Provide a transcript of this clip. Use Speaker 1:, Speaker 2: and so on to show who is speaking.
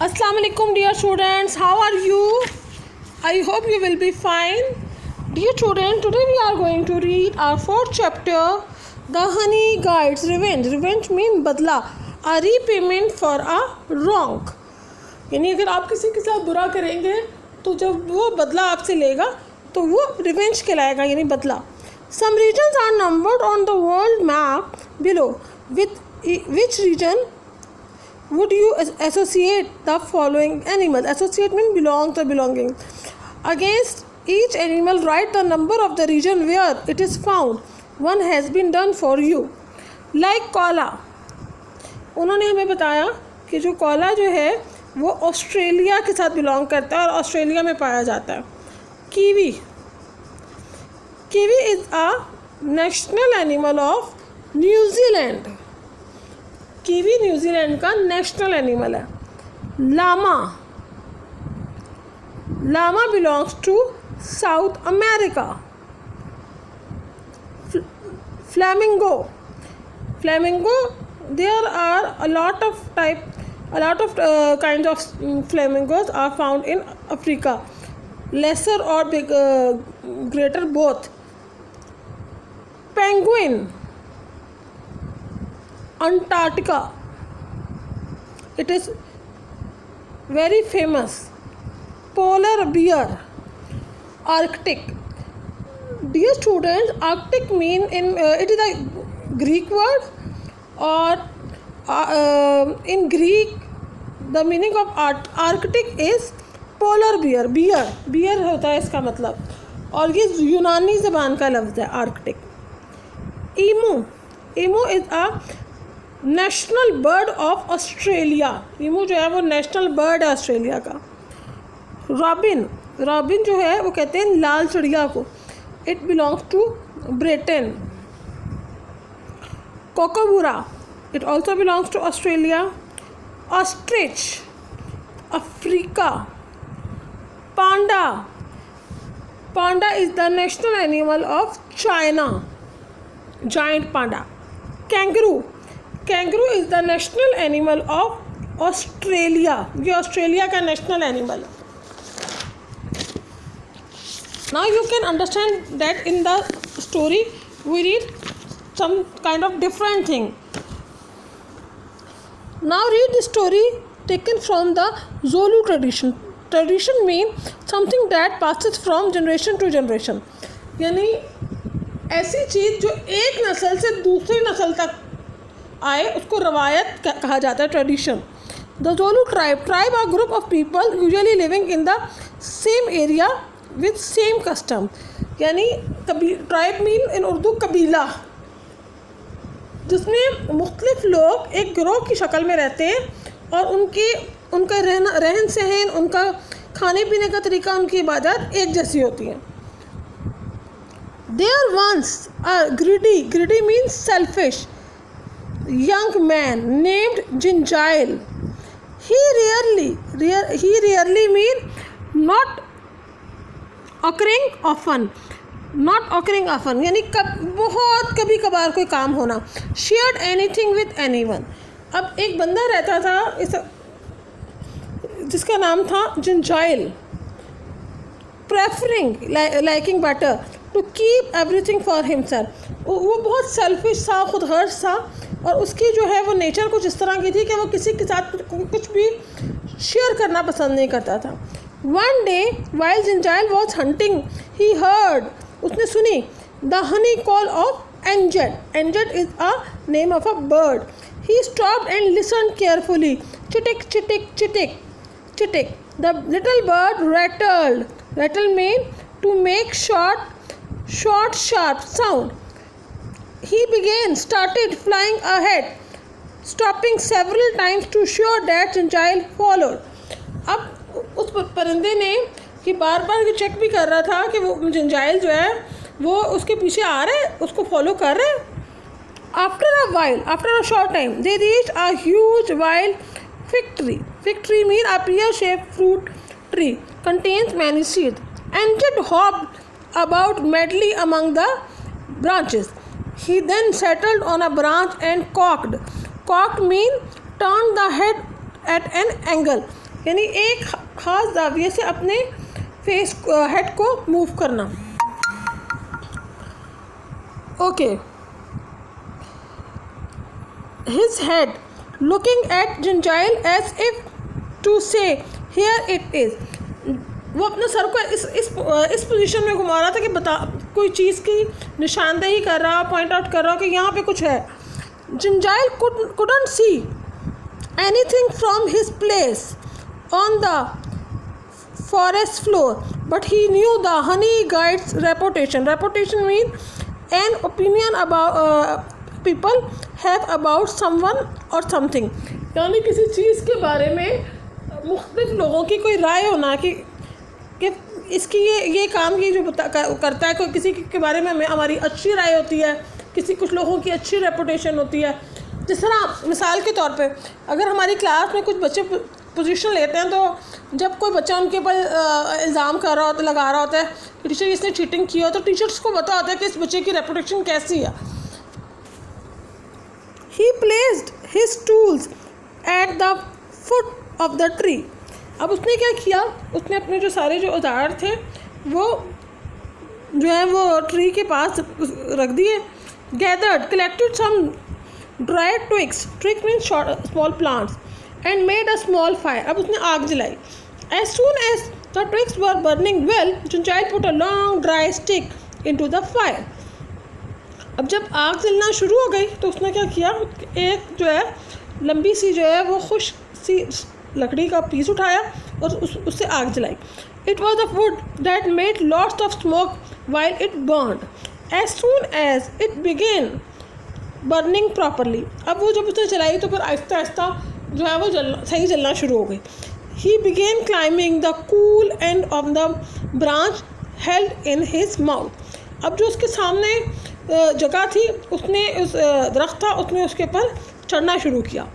Speaker 1: Assalamu alaikum dear students, how are you? I hope you will be fine. Dear students, today we are going to read our fourth chapter, The Honey Guides Revenge. Revenge means बदला, a repayment for a wrong. यानी अगर आप किसी के साथ बुरा करेंगे तो जब वो बदला आपसे लेगा तो वो रिवेंज कहलाएगा, यानी बदला. Some regions are numbered on the world map below. With which region would you associate the following animal? Associate means belongs or belonging. Against each animal write the number of the region where it is found. One has been done for you. Like koala. उन्होंने हमें बताया कि जो Cola जो है वो Australia के साथ बिलोंग करता है और ऑस्ट्रेलिया में पाया जाता है. Kiwi. Kiwi is a national animal of New Zealand. Kiwi New Zealand का नेशनल एनिमल है. Llama. Llama belongs to South America. Flamingo. Flamingo, there are a lot of kinds of flamingos are found in Africa, lesser or big, greater both. Penguin. Antarctica, it is very famous. Polar bear. Arctic. Dear students, Arctic mean it is a Greek word, or in Greek the meaning of Arctic is polar bear. Bear होता है इसका मतलब, और ये यूनानी ज़बान का लफ्ज़ है Arctic. emu. emu is a national bird of Australia. Emu जो है वो नेशनल बर्ड है ऑस्ट्रेलिया का. रॉबिन. रॉबिन जो है वो कहते हैं लाल चिड़िया को. It belongs to Britain. Kookaburra. It also belongs to Australia. Ostrich, Africa. Panda. Panda is the national animal of China. Giant panda. Kangaroo. Kangaroo is the national animal of Australia. ये Australia का national animal है. Now you can understand that in the story we read some kind of different thing. Now read the story taken from the Zulu tradition. Tradition mean something that passes from generation to generation, यानी ऐसी चीज़ जो एक नस्ल से दूसरी नस्ल तक आए उसको रवायत कहा जाता है, tradition. The Zulu tribe are group of people usually living in the same area with same custom. यानी ट्राइब मीन इन उर्दू कबीला, जिसमें मुख्तलिफ लोग एक गिरोह की शक्ल में रहते हैं और उनका रहन सहन, उनका खाने पीने का तरीका, उनकी इबादत एक जैसी होती है. There once a greedy means selfish, young man named Ginjil. He rarely mean not occurring often. यानी बहुत कभी कभार कोई काम होना. Shared anything with anyone. अब एक बंदा रहता था जिसका नाम था जिंजाइल. Preferring, liking better to keep everything for himself. वो बहुत सेल्फिश था, खुद गर्ज था, और उसकी जो है वो नेचर कुछ इस तरह की थी कि वो किसी के साथ कुछ भी शेयर करना पसंद नहीं करता था. One day while Ginjil was hunting, he heard, उसने सुनी, the honey call of Enjet. Enjet is a name of a bird. He stopped and listened carefully. Chitik, chitik, chitik, chitik. The little bird rattled. Rattle mean to make short sharp sound. He started flying ahead, stopping several times to show that Ginjil followed. अब उस परिंदे ने कि बार बार ये check भी कर रहा था कि वो जिंजाइल जो है वो उसके पीछे आ रहा है, उसको फॉलो कर रहा है. After a short time, they reached a huge wild fig tree. Fig tree means a pear-shaped fruit tree, contains many seeds. Enjet hopped about madly among the branches. He then settled on a branch and cocked. Cocked means turned the head at an angle. यानी एक ख़ास जाविये से अपने face head को move करना। Okay, his head looking at जिंजाइल as if to say here it is. वो अपने सर को इस पोजीशन में घुमा रहा था कि बता, कोई चीज़ की निशानदेही कर रहा, पॉइंट आउट कर रहा कि यहाँ पे कुछ है। जिंजाइल couldn't see anything from his place on the forest floor, but he knew the honey guide's reputation. Reputation means an opinion about people have about someone or something. यानी किसी चीज़ के बारे में मुख्तलिफ लोगों की कोई राय होना कि इसकी ये काम की जो करता है, कोई किसी के बारे में हमारी अच्छी राय होती है, कुछ लोगों की अच्छी रेपुटेशन होती है। जिस तरह मिसाल के तौर पे अगर हमारी क्लास में कुछ बच्चे पोजीशन लेते हैं, तो जब कोई बच्चा उनके ऊपर इल्ज़ाम कर रहा होता, लगा रहा होता है कि टीचर इसने चीटिंग की हो, तो टीचर्स को पता होता है कि इस बच्चे की रेपुटेशन कैसी है। He placed his tools at the foot of the tree. अब उसने क्या किया, उसने अपने जो सारे जो औजार थे वो जो है वो ट्री के पास रख दिए। Gathered, collected some dry twigs, twig means small plants, and made a small fire. अब उसने आग जलाई। As soon as the twigs were burning well, Jinjai put a long dry stick into the fire. अब जब आग जलना शुरू हो गई तो उसने क्या किया, एक जो है लंबी सी जो है वो खुश्क सी लकड़ी का पीस उठाया और उससे आग जलाई। It was the wood that made lots of smoke while it burned. As soon as it began burning properly, अब वो जब उसने जलाई तो फिर आहिस्ता आहिस्ता जो है वो सही जलना शुरू हो गई। He began climbing the cool end of the branch held in his mouth. अब जो उसके सामने जगह थी, उसने उस दरख्त था, उसने उसके ऊपर चढ़ना शुरू किया।